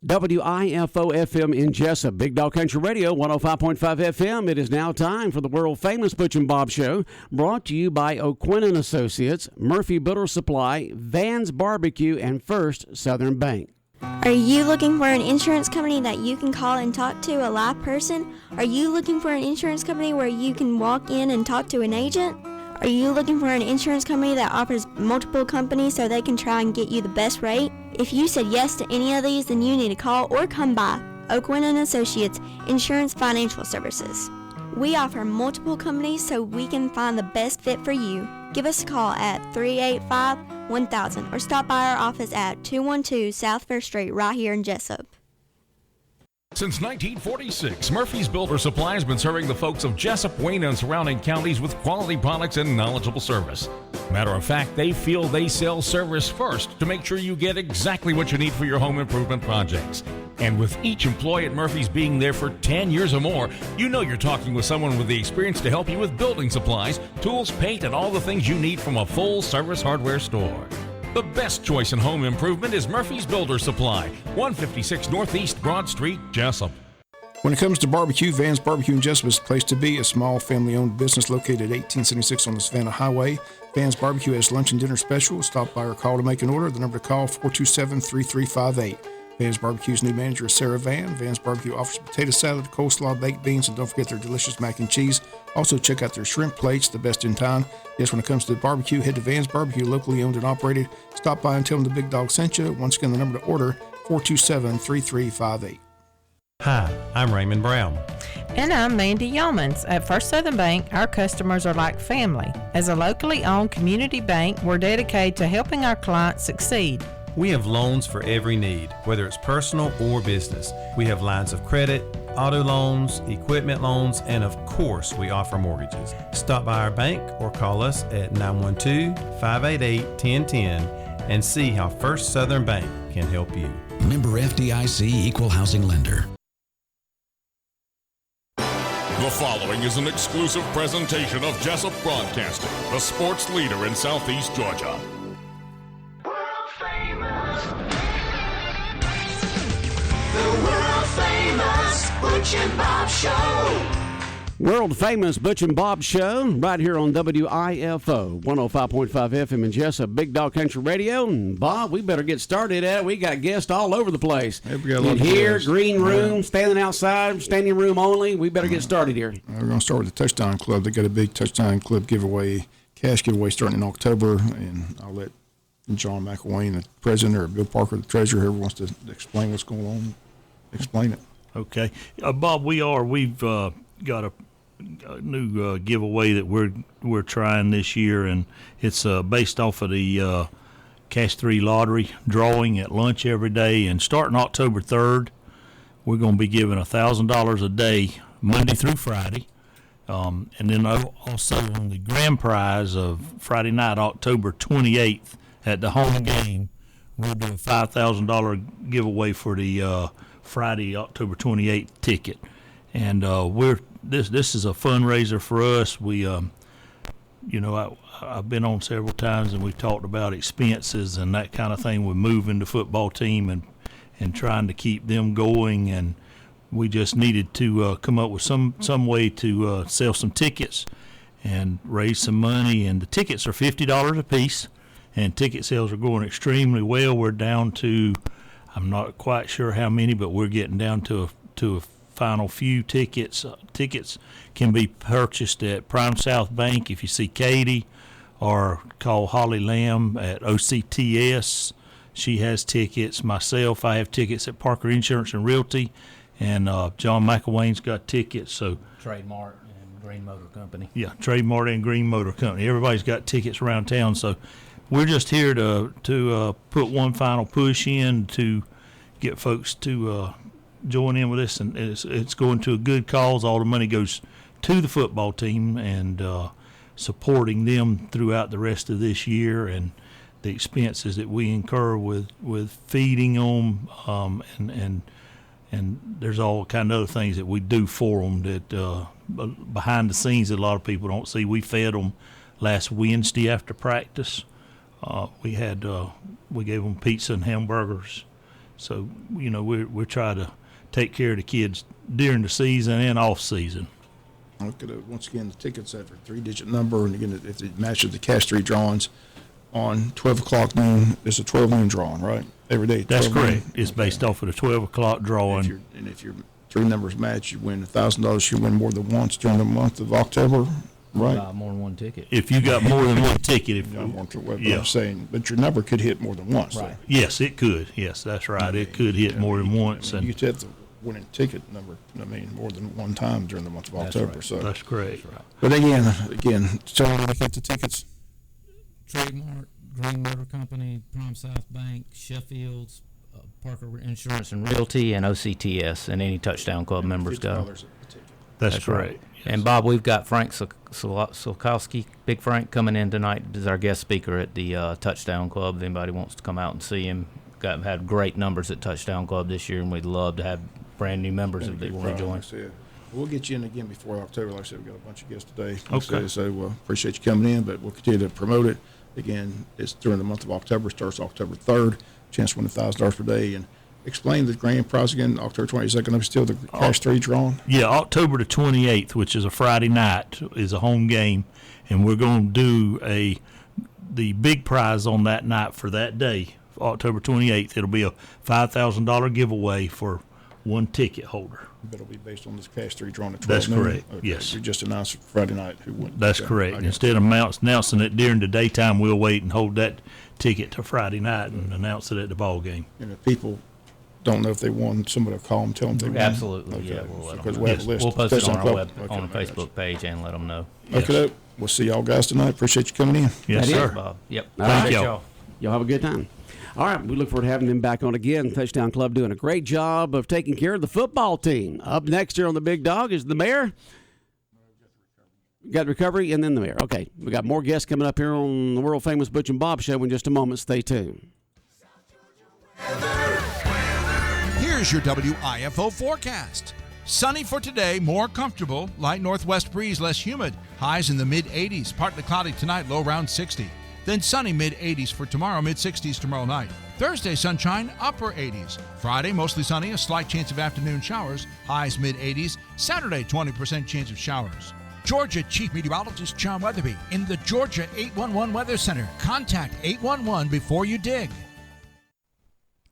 WIFO-FM in Jessup, Big Dog Country Radio, 105.5 FM. It is now time for the world-famous Butch and Bob Show, brought to you by O'Quinn & Associates, Murphy Builder Supply, Van's Barbecue, and First Southern Bank. Are you looking for an insurance company that you can call and talk to a live person? Are you looking for an insurance company where you can walk in and talk to an agent? Are you looking for an insurance company that offers multiple companies so they can try and get you the best rate? If you said yes to any of these, then you need to call or come by O'Quinn & Associates Insurance Financial Services. We offer multiple companies so we can find the best fit for you. Give us a call at 385-1000 or stop by our office at 212 South Fair Street right here in Jessup. Since 1946, Murphy's Builder Supply has been serving the folks of Jessup, Wayne, and surrounding counties with quality products and knowledgeable service. Matter of fact, they feel they sell service first to make sure you get exactly what you need for your home improvement projects. And with each employee at Murphy's being there for 10 years or more, you know you're talking with someone with the experience to help you with building supplies, tools, paint, and all the things you need from a full-service hardware store. The best choice in home improvement is Murphy's Builder Supply, 156 Northeast Broad Street, Jessup. When it comes to barbecue, Van's Barbecue in Jessup is the place to be, a small family-owned business located at 1876 on the Savannah Highway. Van's Barbecue has lunch and dinner specials. Stop by or call to make an order. The number to call, 427-3358. Van's Barbecue's new manager is Sarah Van. Van's Barbecue offers potato salad, coleslaw, baked beans, and don't forget their delicious mac and cheese. Also, check out their shrimp plates, the best in town. Yes, when it comes to barbecue, head to Van's Barbecue, locally owned and operated. Stop by and tell them the Big Dog sent you. Once again, the number to order, 427-3358. Hi, I'm Raymond Brown. And I'm Mandy Yeomans. At First Southern Bank, our customers are like family. As a locally owned community bank, we're dedicated to helping our clients succeed. We have loans for every need, whether it's personal or business. We have lines of credit, auto loans, equipment loans, and of course, we offer mortgages. Stop by our bank or call us at 912-588-1010 and see how First Southern Bank can help you. Member FDIC Equal Housing Lender. The following is an exclusive presentation of Jessup Broadcasting, the sports leader in Southeast Georgia. The world-famous Butch and Bob Show. World-famous Butch and Bob Show, right here on WIFO, 105.5 FM in Jessup, Big Dog Country Radio. And Bob, we better get started at it. We got guests all over the place. In here, green room, standing outside, standing room only. We better get started here. We're going to start with the Touchdown Club. They got a big Touchdown Club giveaway, cash giveaway starting in October, and I'll let John McElwain, the president, or Bill Parker, the treasurer, whoever wants to explain what's going on, explain it. Okay. Bob, we've got a new giveaway that we're trying this year, and it's based off of the Cash 3 lottery drawing at lunch every day. And starting October 3rd, we're going to be giving $1,000 a day, Monday through Friday. And then also on the grand prize of Friday night, October 28th, at the home game, we'll do a $5,000 giveaway for the Friday, October 28th ticket. And this is a fundraiser for us. We, I've been on several times, and we've talked about expenses and that kind of thing with moving the football team and trying to keep them going. And we just needed to come up with some way to sell some tickets and raise some money. And the tickets are $50 a piece. And ticket sales are going extremely well. We're down to, I'm not quite sure how many, but we're getting down to a final few tickets. Tickets can be purchased at Prime South Bank if you see Katie, or call Holly Lamb at OCTS. She has tickets. Myself, I have tickets at Parker Insurance and Realty, and John McElwain's got tickets. So Trademark and Green Motor Company. Yeah, Trademark and Green Motor Company. Everybody's got tickets around town, so we're just here to put one final push in to get folks to join in with us, and it's going to a good cause. All the money goes to the football team and supporting them throughout the rest of this year, and the expenses that we incur with feeding them, and there's all kind of other things that we do for them that behind the scenes that a lot of people don't see. We fed them last Wednesday after practice. We gave them pizza and hamburgers, So, we're trying to take care of the kids during the season and off season. Look at it. Once again, the tickets have a 3-digit number, and again, if it matches the cash 3 drawings on 12 o'clock noon, it's a 12 noon drawing, right? Every day. That's 12 noon. correct. It's based off of the 12 o'clock drawing. And if your 3 numbers match, you win $1,000. You win more than once during the month of October, right? More than one ticket. If you got more than one ticket, I'm saying, but your number could hit more than once. Right. Yes, it could. Yes, that's right. It could hit more than once. You could hit the winning ticket number, more than one time during the month of October. Right. So that's correct. That's right. But again, so to get the tickets. Trademark, Green Motor Company, Prime South Bank, Sheffield's, Parker Insurance and Realty, and OCTS, and any Touchdown Club members go. That's correct. Right. Yes. And Bob, we've got Frank Sulkowski, Big Frank, coming in tonight as our guest speaker at the Touchdown Club. If anybody wants to come out and see him, had great numbers at Touchdown Club this year, and we'd love to have brand new members if they want to join. We'll get you in again before October. Like I said, we've got a bunch of guests today. Okay. So appreciate you coming in, but we'll continue to promote it. Again, it's during the month of October. Starts October 3rd. Chance to win $1,000 per day. And explain the grand prize again. October 22nd. Still the cash 3 drawn. Yeah, October the 28th, which is a Friday night, is a home game, and we're going to do the big prize on that night for that day, October 28th. It'll be a $5,000 giveaway for one ticket holder. But it'll be based on this cash 3 drawn at 12 That's noon. correct. Okay. Yes. You just announced Friday night who won. That's correct. Instead of announcing it during the daytime, we'll wait and hold that ticket to Friday night and announce it at the ball game. And if people don't know if they won, somebody will call them, tell them they won. Absolutely, Okay. yeah. We'll let Because them we know. have a list. We'll post it on our Okay. Facebook page and let them know. Yes. Okay, we'll see y'all guys tonight. Appreciate you coming in. Yes, That is, sir. Bob. Yep. All right. Thank y'all. Y'all have a good time. All right, we look forward to having them back on again. Touchdown Club doing a great job of taking care of the football team. Up next here on the Big Dog is the mayor. Got recovery and then the mayor. Okay, we got more guests coming up here on the world famous Butch and Bob show in just a moment. Stay tuned. Here's your WIFO forecast. Sunny for today, more comfortable. Light northwest breeze, less humid. Highs in the mid-80s. Partly cloudy tonight, low around 60. Then sunny mid-80s for tomorrow, mid-60s tomorrow night. Thursday, sunshine, upper 80s. Friday, mostly sunny, a slight chance of afternoon showers. Highs mid-80s. Saturday, 20% chance of showers. Georgia Chief Meteorologist John Weatherby in the Georgia 811 Weather Center. Contact 811 before you dig.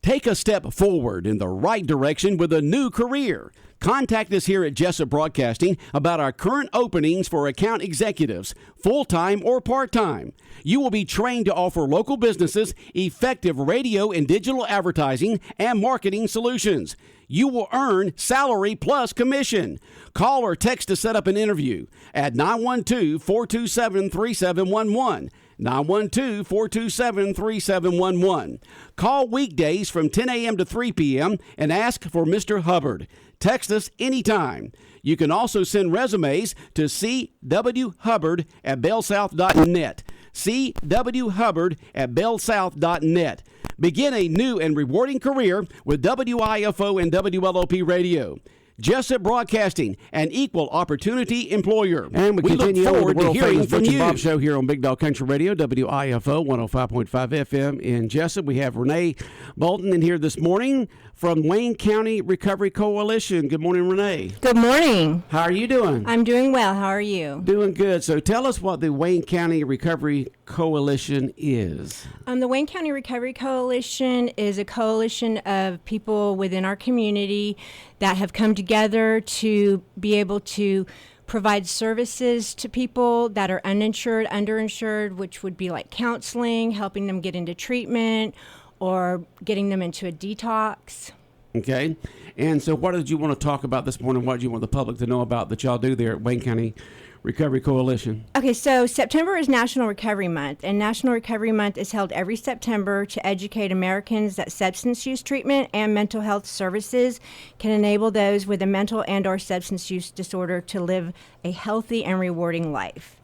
Take a step forward in the right direction with a new career. Contact us here at Jessup Broadcasting about our current openings for account executives, full-time or part-time. You will be trained to offer local businesses effective radio and digital advertising and marketing solutions. You will earn salary plus commission. Call or text to set up an interview at 912-427-3711. 912-427-3711. Call weekdays from 10 a.m. to 3 p.m. and ask for Mr. Hubbard. Text us anytime. You can also send resumes to cwhubbard@bellsouth.net. cwhubbard@bellsouth.net. Begin a new and rewarding career with WIFO and WLOP Radio. Jessup Broadcasting, an equal opportunity employer. And we continue look forward on to the hearing world-famous from Butch and you. Bob Show here on Big Dog Country Radio, WIFO 105.5 FM in Jessup. We have Renee Bolton in here this morning from Wayne County Recovery Coalition. Good morning, Renee. Good morning. How are you doing? I'm doing well. How are you? Doing good. So tell us what the Wayne County Recovery Coalition is. The Wayne County Recovery Coalition is a coalition of people within our community that have come together to be able to provide services to people that are uninsured, underinsured, which would be like counseling, helping them get into treatment, or getting them into a detox. Okay. And so what did you want to talk about this morning? What did you want the public to know about that y'all do there at Wayne County Recovery Coalition? Okay, so September is National Recovery Month, and National Recovery Month is held every September to educate Americans that substance use treatment and mental health services can enable those with a mental and or substance use disorder to live a healthy and rewarding life.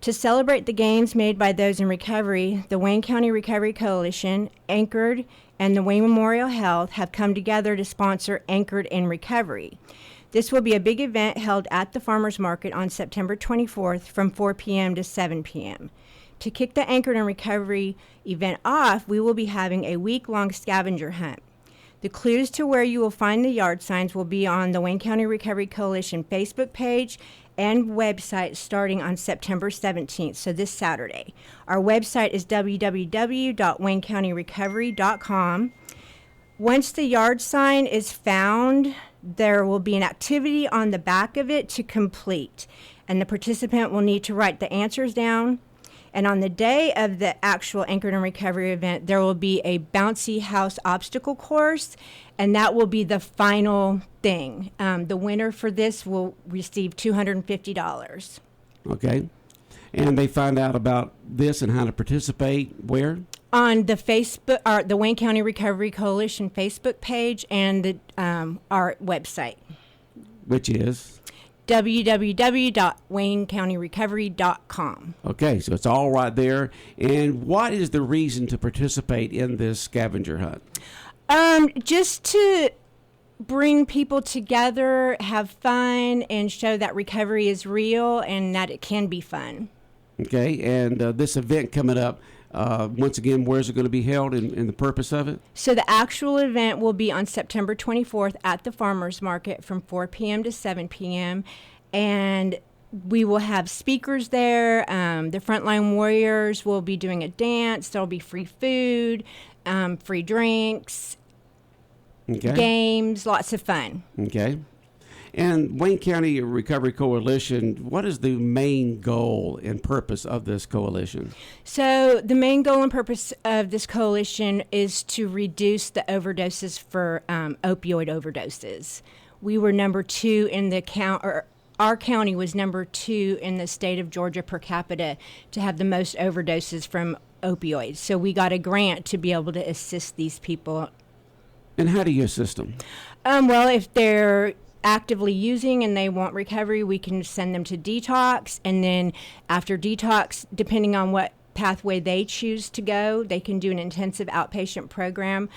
To celebrate the gains made by those in recovery, the Wayne County Recovery Coalition, Anchored, and the Wayne Memorial Health have come together to sponsor Anchored in Recovery. This will be a big event held at the Farmers Market on September 24th from 4 p.m. to 7 p.m. To kick the Anchored in Recovery event off, we will be having a week-long scavenger hunt. The clues to where you will find the yard signs will be on the Wayne County Recovery Coalition Facebook page and website starting on September 17th, so this Saturday. Our website is www.waynecountyrecovery.com. Once the yard sign is found, there will be an activity on the back of it to complete, and the participant will need to write the answers down. And on the day of the actual Anchored and Recovery event, there will be a bouncy house obstacle course, and that will be the final thing. The winner for this will receive $250. Okay. And they find out about this and how to participate where? On the Facebook, or the Wayne County Recovery Coalition Facebook page and our website. Which is? www.waynecountyrecovery.com. Okay, so it's all right there. And what is the reason to participate in this scavenger hunt? Just to bring people together, have fun, and show that recovery is real and that it can be fun. Okay, and this event coming up, once again, where's it going to be held and the purpose of it? So the actual event will be on September 24th at the Farmers Market from 4 p.m. to 7 p.m. And we will have speakers there. The Frontline Warriors will be doing a dance. There'll be free food, free drinks, games, lots of fun. Okay. And Wayne County Recovery Coalition, what is the main goal and purpose of this coalition? So the main goal and purpose of this coalition is to reduce the overdoses for opioid overdoses. We were number 2 in the count, or our county was number 2 in the state of Georgia per capita to have the most overdoses from opioids. So we got a grant to be able to assist these people. And how do you assist them? Well, if they're actively using and they want recovery, we can send them to detox, and then after detox, depending on what pathway they choose to go, they can do an intensive outpatient program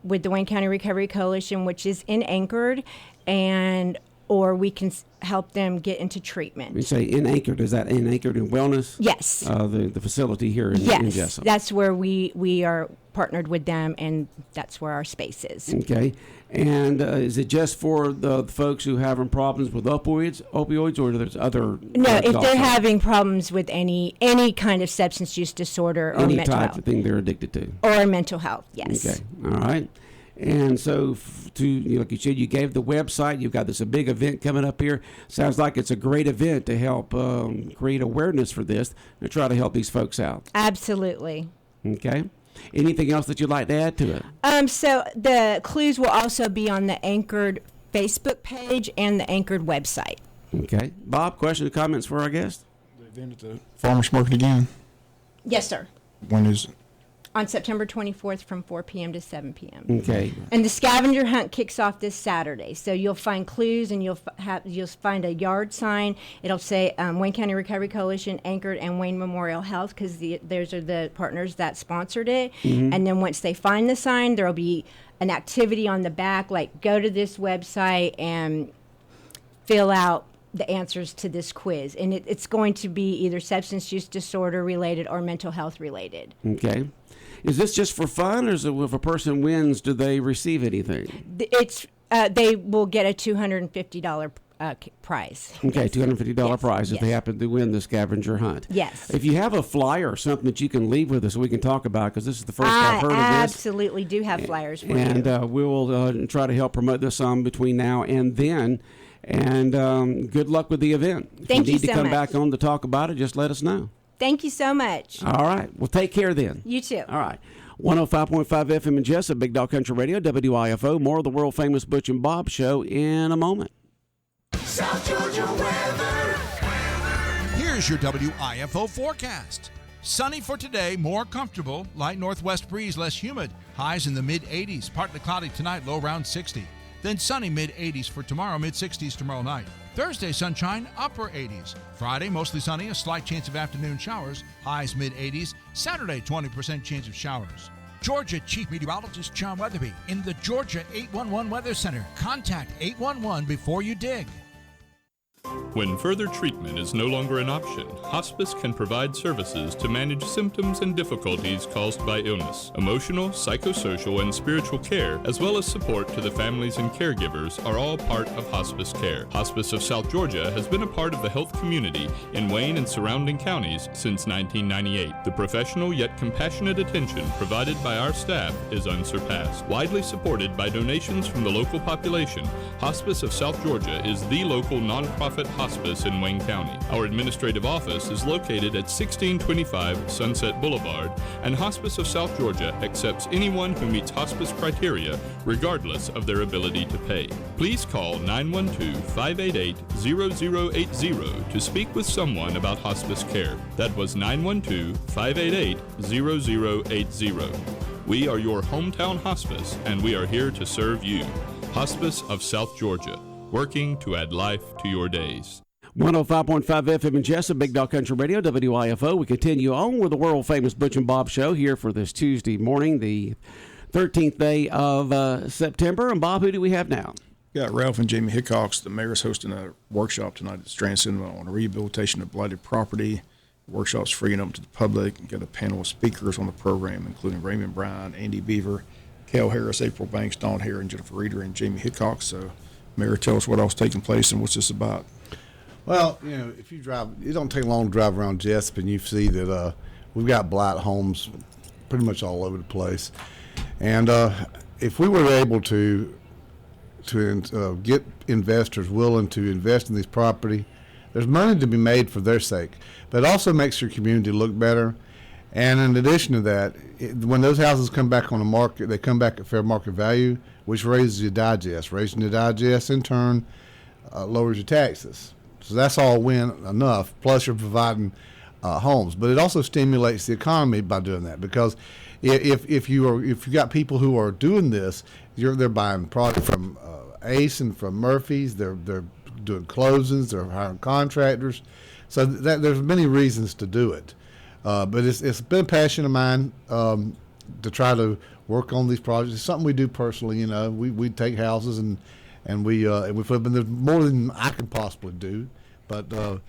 with the Wayne County Recovery Coalition, which is in Anchored, and or we can help them get into treatment. You say in Anchored, is that in Anchored in Wellness? Yes. The facility here in Jessup. That's where we are partnered with them, and that's where our space is. Okay. And is it just for the folks who having problems with opioids, or there's other? No, if they're having problems with any kind of substance use disorder or any mental type health. of thing they're addicted to. Or mental health, yes. Okay. All right. And so, like you said, you gave the website. You've got this a big event coming up here. Sounds like it's a great event to help create awareness for this and try to help these folks out. Absolutely. Okay. Anything else that you'd like to add to it? So the clues will also be on the Anchored Facebook page and the Anchored website. Okay. Bob, questions or comments for our guest? The event at the Farmers Market again? Yes, sir. When is it? On September 24th from 4 p.m. to 7 p.m. Okay. And the scavenger hunt kicks off this Saturday. So you'll find clues, and you'll find a yard sign. It'll say Wayne County Recovery Coalition, Anchored, and Wayne Memorial Health, because those are the partners that sponsored it. Mm-hmm. And then once they find the sign, there'll be an activity on the back, like go to this website and fill out the answers to this quiz. And it's going to be either substance use disorder related or mental health related. Okay. Is this just for fun, or is it if a person wins, do they receive anything? It's they will get a $250 prize. Okay, yes. $250 prize if yes. they happen to win the scavenger hunt. Yes. If you have a flyer or something that you can leave with us, we can talk about, because this is the first I've heard of this. I absolutely do have flyers for you. And we will try to help promote this some between now and then. And good luck with the event. If Thank you need you to so come much. back on to talk about it, just let us know. Thank you so much. All right. Well, take care then. You too. All right. 105.5 FM in Jessup, Big Dog Country Radio, WIFO. More of the world-famous Butch and Bob show in a moment. South Georgia weather. Here's your WIFO forecast. Sunny for today, more comfortable. Light northwest breeze, less humid. Highs in the mid-80s. Partly cloudy tonight, low around 60. Then sunny mid-80s for tomorrow, mid-60s tomorrow night. Thursday, sunshine, upper 80s. Friday, mostly sunny, a slight chance of afternoon showers, highs mid-80s. Saturday, 20% chance of showers. Georgia Chief Meteorologist John Weatherby in the Georgia 811 Weather Center. Contact 811 before you dig. When further treatment is no longer an option, hospice can provide services to manage symptoms and difficulties caused by illness. Emotional, psychosocial, and spiritual care, as well as support to the families and caregivers, are all part of hospice care. Hospice of South Georgia has been a part of the health community in Wayne and surrounding counties since 1998. The professional yet compassionate attention provided by our staff is unsurpassed. Widely supported by donations from the local population, Hospice of South Georgia is the local nonprofit hospice in Wayne County. Our administrative office is located at 1625 Sunset Boulevard, and Hospice of South Georgia accepts anyone who meets hospice criteria, regardless of their ability to pay. Please call 912-588-0080 to speak with someone about hospice care. That was 912-588-0080. We are your hometown hospice, and we are here to serve you. Hospice of South Georgia, working to add life to your days. 105.5 FM in Jessup, Big Dog Country Radio, WIFO. We continue on with the world-famous Butch and Bob Show here for this Tuesday morning, the 13th day of September. And, Bob, who do we have now? Got Ralph and Jamie Hickox. The mayor's hosting a workshop tonight at Strand Cinema on rehabilitation of blighted property. The workshop's free and open to the public. We've got a panel of speakers on the program, including Raymond Bryan, Andy Beaver, Cal Harris, April Banks, Dawn Hare, and Jennifer Reeder, and Jamie Hickox. So, Mayor, tell us what else taking place and what's this about. Well, you know, if you drive, it don't take long to drive around Jessup, and you see that we've got blight homes pretty much all over the place. And if we were able to get investors willing to invest in this property, there's money to be made for their sake. But it also makes your community look better. And in addition to that, when those houses come back on the market, they come back at fair market value, which raises your digest. Raising your digest, in turn, lowers your taxes. So that's all win enough, plus you're providing homes. But it also stimulates the economy by doing that, because if you got people who are doing this, they're buying product from Ace and from Murphy's, they're doing closings, they're hiring contractors. So there's many reasons to do it. But it's been a passion of mine to try to work on these projects. It's something we do personally. You know, we take houses and we flip them. There's more than I can possibly do. But the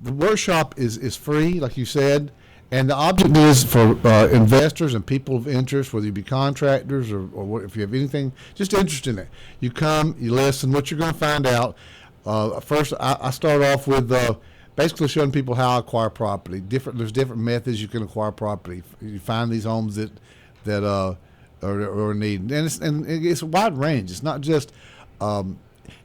workshop is free, like you said, and the object is for investors and people of interest, whether you be contractors or if you have anything just interested in it. You come, you listen. What you're going to find out. First, I start off with basically showing people how I acquire property. There's different methods you can acquire property. You find these homes that are in need, and it's a wide range. It's not just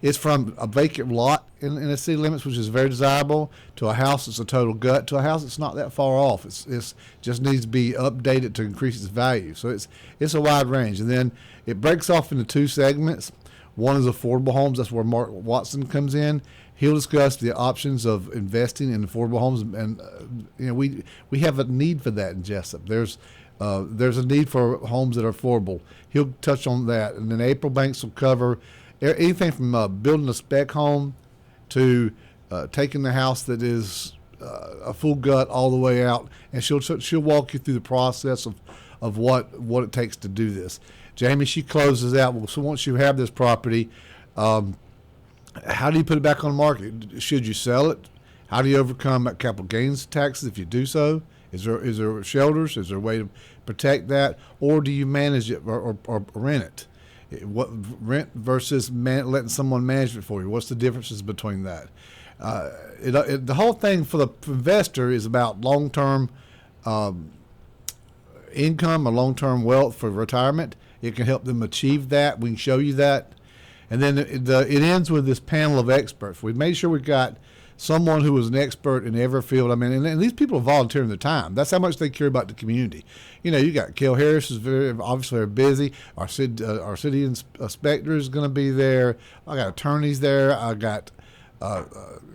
it's from a vacant lot in the city limits, which is very desirable, to a house that's a total gut, to a house that's not that far off. It's just needs to be updated to increase its value. So it's a wide range, and then it breaks off into two segments. One is affordable homes. That's where Mark Watson comes in. He'll discuss the options of investing in affordable homes, and you know, we have a need for that in Jessup. There's a need for homes that are affordable. He'll touch on that, and then April Banks will cover anything from building a spec home to taking the house that is a full gut all the way out, and she'll walk you through the process of what it takes to do this. Jamie, she closes out. Well, so once you have this property, how do you put it back on the market? Should you sell it? How do you overcome capital gains taxes if you do so? Is there shelters? Is there a way to protect that, or do you manage it or rent it? What rent versus letting someone manage it for you? What's the differences between that? The whole thing for the investor is about long-term income or long-term wealth for retirement. It can help them achieve that. We can show you that. And then it ends with this panel of experts. We've made sure we've got someone who is an expert in every field. I mean, and these people are volunteering their time. That's how much they care about the community. You know, you got Kel Harris is obviously very busy. Our city inspector is going to be there. I got attorneys there. I got I'm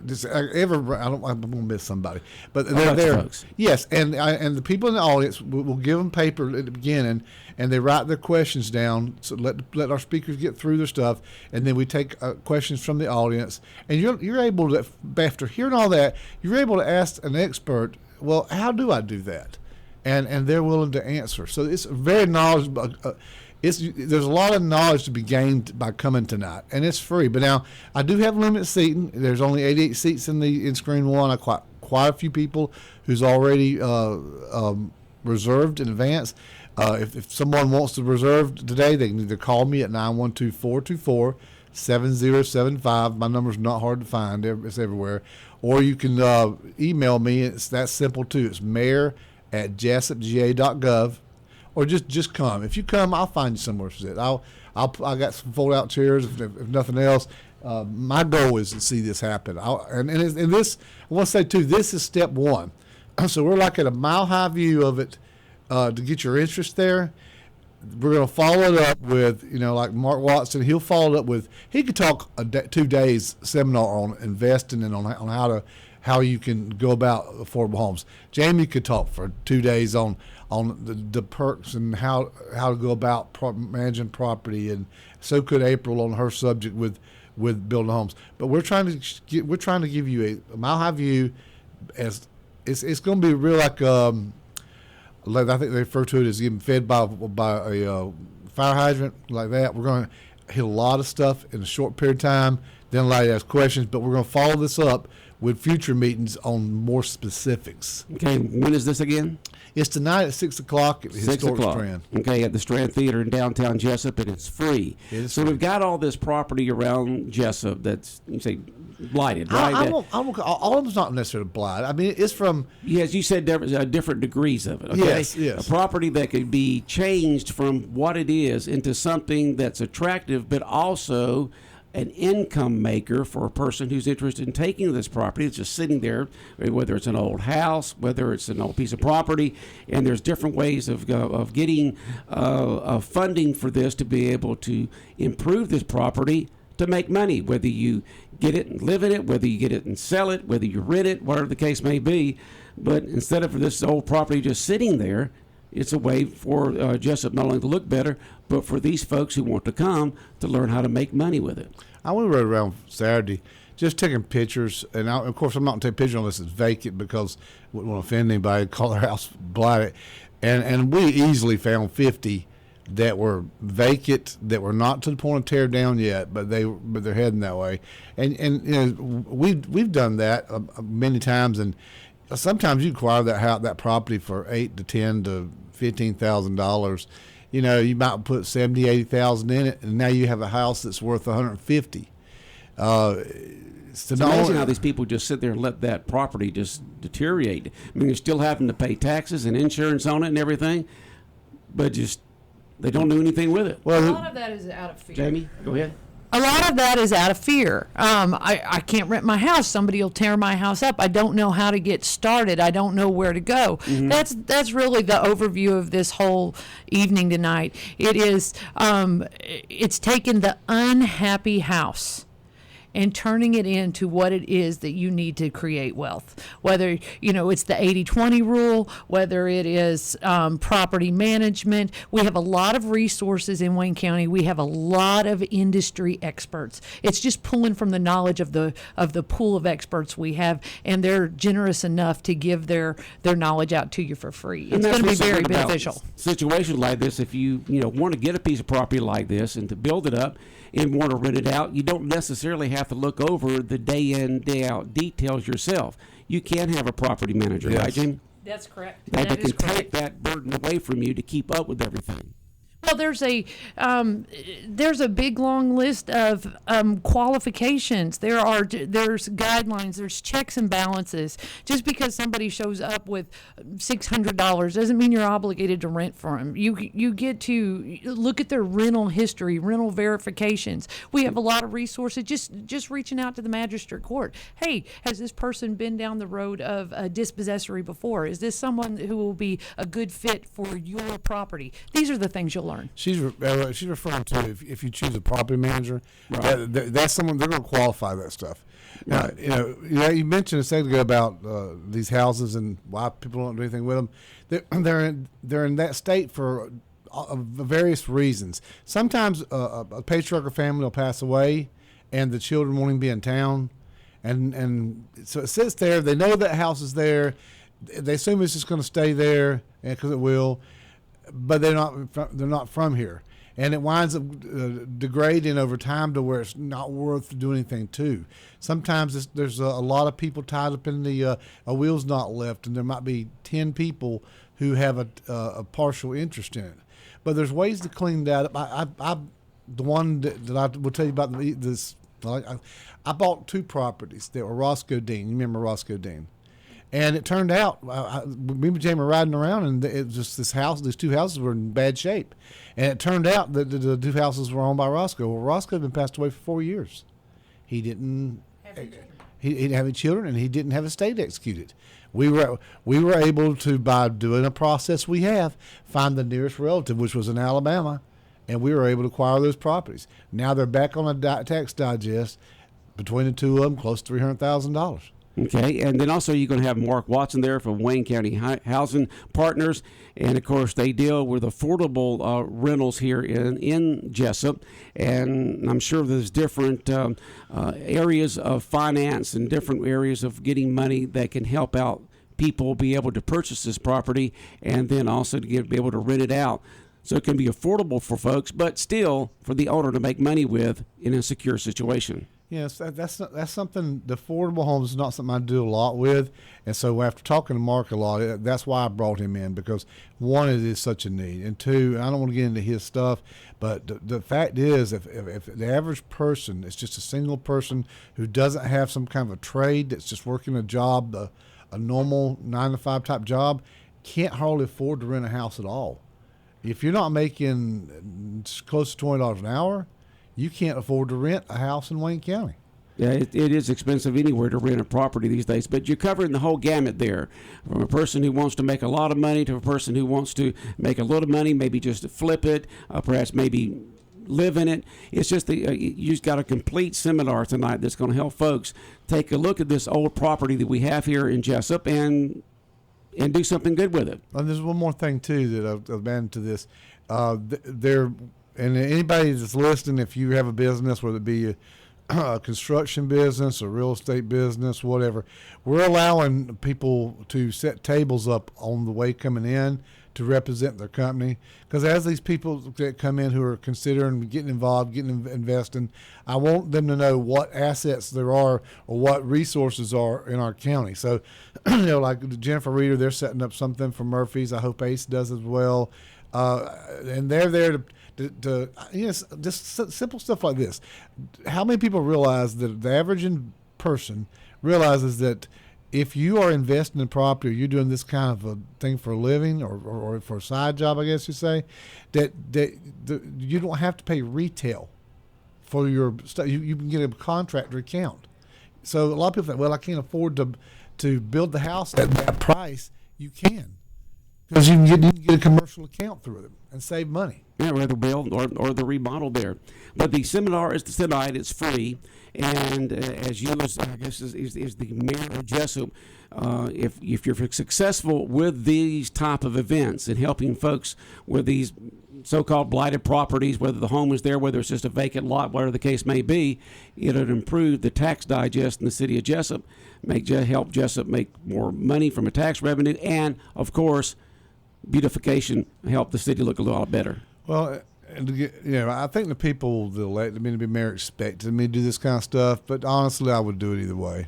going to miss somebody, but they're there. Folks. Yes, and the people in the audience will give them paper at the beginning, and they write their questions down. So let our speakers get through their stuff, and then we take questions from the audience. And you're able to, after hearing all that, you're able to ask an expert, well, how do I do that? And they're willing to answer. So it's very knowledgeable. there's a lot of knowledge to be gained by coming tonight, and it's free. But now I do have limited seating. There's only 88 seats in screen one. I quite a few people who's already reserved in advance. If someone wants to reserve today, they can either call me at 912-424-7075. My number's not hard to find. It's everywhere. Or you can email me. It's that simple, too. It's mayor@jessupga.gov. Or just come. If you come, I'll find you somewhere to sit. I got some fold-out chairs, if nothing else. My goal is to see this happen. And this, I want to say, too, this is step one. So we're like at a mile-high view of it. To get your interest there, we're going to follow it up with, like Mark Watson. He'll follow it up with. He could talk 2 days seminar on investing and on how you can go about affordable homes. Jamie could talk for 2 days on the perks and how to go about managing property, and so could April on her subject with building homes. But we're trying to give you a mile high view. As it's going to be real like. I think they refer to it as getting fed by a fire hydrant like that. We're going to hit a lot of stuff in a short period of time, then allow you to ask questions, but we're going to follow this up with future meetings on more specifics. Okay, when is this again? It's tonight at 6 o'clock at the Historic Strand. Okay, at the Strand Theater in downtown Jessup, and it's free. So we've got all this property around Jessup that's, you say, blighted, right? All of it's not necessarily blighted. I mean, it's from... Yes, you said different degrees of it, okay? Yes. A property that could be changed from what it is into something that's attractive, but also an income maker for a person who's interested in taking this property. It's just sitting there, whether it's an old house, whether it's an old piece of property, and there's different ways of getting funding for this to be able to improve this property to make money, whether you get it and live in it, whether you get it and sell it, whether you rent it, whatever the case may be. But instead of this old property just sitting there, it's a way for Jessup not only to look better, but for these folks who want to come to learn how to make money with it. I went right around Saturday just taking pictures, and of course I'm not going to take pictures unless it's vacant because I wouldn't want to offend anybody, call their house blighted. And we easily found 50 that were vacant, that were not to the point of tear down yet, but they're heading that way. And we've done that many times, and sometimes you acquire that property for $8,000 to $10,000 to $15,000. You might put $70,000-$80,000 in it, and now you have a house that's worth $150,000. It's amazing how these people just sit there and let that property just deteriorate. I mean, they're still having to pay taxes and insurance on it and everything, but just they don't do anything with it. Well, a lot of that is out of fear. Jamie, go ahead. A lot of that is out of fear. I can't rent my house. Somebody will tear my house up. I don't know how to get started. I don't know where to go. Mm-hmm. That's really the overview of this whole evening tonight. It is it's taken the unhappy house and turning it into what it is that you need to create wealth. Whether, it's the 80-20 rule, whether it is property management. We have a lot of resources in Wayne County. We have a lot of industry experts. It's just pulling from the knowledge of the pool of experts we have, and they're generous enough to give their knowledge out to you for free. It's going to be very beneficial. Situations like this, if you want to get a piece of property like this and to build it up and want to rent it out, you don't necessarily have to look over the day in, day out details yourself. You can have a property manager, right, Jim? That's correct. That can take that burden away from you to keep up with everything. Well, there's a big long list of qualifications. There's guidelines. There's checks and balances. Just because somebody shows up with $600 doesn't mean you're obligated to rent for them. You get to look at their rental history, rental verifications. We have a lot of resources. Just reaching out to the magistrate court. Hey, has this person been down the road of a dispossessory before? Is this someone who will be a good fit for your property? These are the things you'll learn. She's referring to if you choose a property manager, right. That's someone they're going to qualify that stuff. Right. You mentioned a second ago about these houses and why people don't do anything with them. They're in that state for various reasons. Sometimes a patriarchal family will pass away, and the children won't even be in town, and so it sits there. They know that house is there. They assume it's just going to stay there because it will. But they're not from here, and it winds up degrading over time to where it's not worth doing anything to. Sometimes there's a lot of people tied up in a wheel's not left, and there might be 10 people who have a partial interest in it. But there's ways to clean that up. The one that I will tell you about this, I bought 2 properties that were Roscoe Dean. You remember Roscoe Dean? And it turned out, me and Jamie were riding around, and it was just these 2 houses were in bad shape. And it turned out that the 2 houses were owned by Roscoe. Well, Roscoe had been passed away for 4 years. He didn't have any children, and he didn't have a estate executed. We were able to, by doing a process we have, find the nearest relative, which was in Alabama, and we were able to acquire those properties. Now they're back on a tax digest between the 2 of them, close to $300,000. Okay, and then also you're going to have Mark Watson there from Wayne County Housing Partners, and of course they deal with affordable rentals here in Jessup, and I'm sure there's different areas of finance and different areas of getting money that can help out people be able to purchase this property, and then also to be able to rent it out. So it can be affordable for folks, but still for the owner to make money with in a secure situation. Yes, that's something. The affordable homes is not something I do a lot with, and so after talking to Mark a lot, that's why I brought him in, because 1, it is such a need, and 2, I don't want to get into his stuff, but the fact is, if the average person is just a single person who doesn't have some kind of a trade, that's just working a job, a normal 9-to-5 type job, can't hardly afford to rent a house at all. If you're not making close to $20 an hour, you can't afford to rent a house in Wayne County. Yeah, it is expensive anywhere to rent a property these days, but you're covering the whole gamut there, from a person who wants to make a lot of money to a person who wants to make a little money, maybe just to flip it, perhaps maybe live in it. It's just you've got a complete seminar tonight that's going to help folks take a look at this old property that we have here in Jessup and do something good with it. And there's one more thing too that I've added to this. And anybody that's listening, if you have a business, whether it be a construction business, a real estate business, whatever, we're allowing people to set tables up on the way coming in to represent their company. Because as these people that come in who are considering getting involved, investing, I want them to know what assets there are or what resources are in our county. So, like Jennifer Reeder, they're setting up something for Murphy's. I hope Ace does as well. And they're there to just simple stuff like this. How many people realize that the average person realizes that if you are investing in property or you're doing this kind of a thing for a living or for a side job, I guess you say, that you don't have to pay retail for your stuff. You can get a contractor account. So a lot of people think, well, I can't afford to build the house at that price. You can. Because you can get a commercial account through them and save money. Yeah, whether build or the remodel there. But the seminar is tonight. It's free. And as you, I guess, is the mayor of Jessup, if you're successful with these type of events and helping folks with these so-called blighted properties, whether the home is there, whether it's just a vacant lot, whatever the case may be, it'll improve the tax digest in the city of Jessup, help Jessup make more money from a tax revenue, and, of course, beautification, help the city look a lot better. Well, I think the people that elected me to be mayor expected me to do this kind of stuff, but honestly, I would do it either way.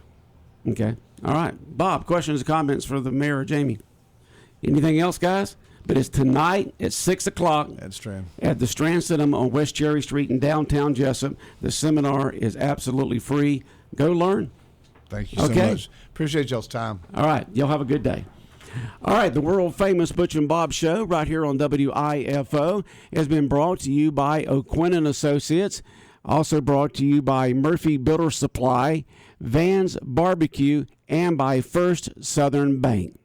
Okay. All right. Bob, questions or comments for the mayor or Jamie? Anything else, guys? But it's tonight at 6 o'clock at the Strand Cinema on West Cherry Street in downtown Jessup. The seminar is absolutely free. Go learn. Thank you so much. Appreciate y'all's time. All right. Y'all have a good day. All right, the world-famous Butch and Bob Show right here on WIFO has been brought to you by O'Quinn & Associates, also brought to you by Murphy Builder Supply, Vans Barbecue, and by First Southern Bank.